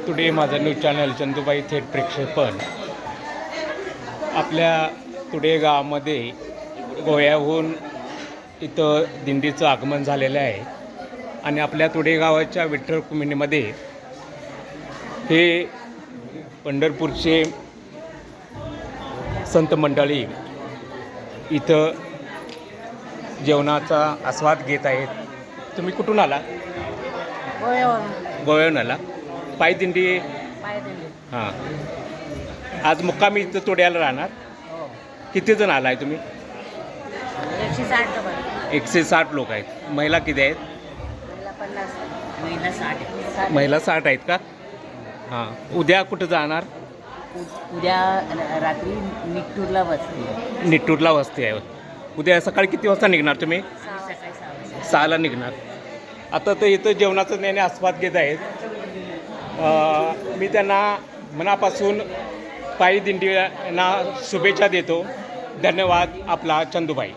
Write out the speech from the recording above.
Today माझं news channel चंदूबाई थेट प्रेक्षेपण आपल्या टुडे गावामध्ये गोव्याहून इथं दिंडीचं आगमन झालेलं आहे आणि आपल्या टुडे गावाच्या विठ्ठल कुमिनीमध्ये हे पंढरपूरचे संत मंडळी इथं जेवणाचा आस्वाद घेत आहेत. तुम्ही कुठून आला? गोव्याहून आला. पायदिंडी. हां, आज मुक्कामी इथं टुड्याला राहणार. किती जण आला आहे तुम्ही? 160 लोक आहेत. महिला किती आहेत? महिला 60 आहेत का? हां. उद्या कुठं जाणार? उद्या रात्री निट्टूरला वस्ती आहे. उद्या सकाळी किती वाजता निघणार तुम्ही? 6ला निघणार. आता तर इथं जेवणाचं त्याने आस्वाद घेत आहेत. मी त्यांना मनापासून पायी दिंडीना शुभेच्छा देतो. धन्यवाद. आपला चंदूबाई.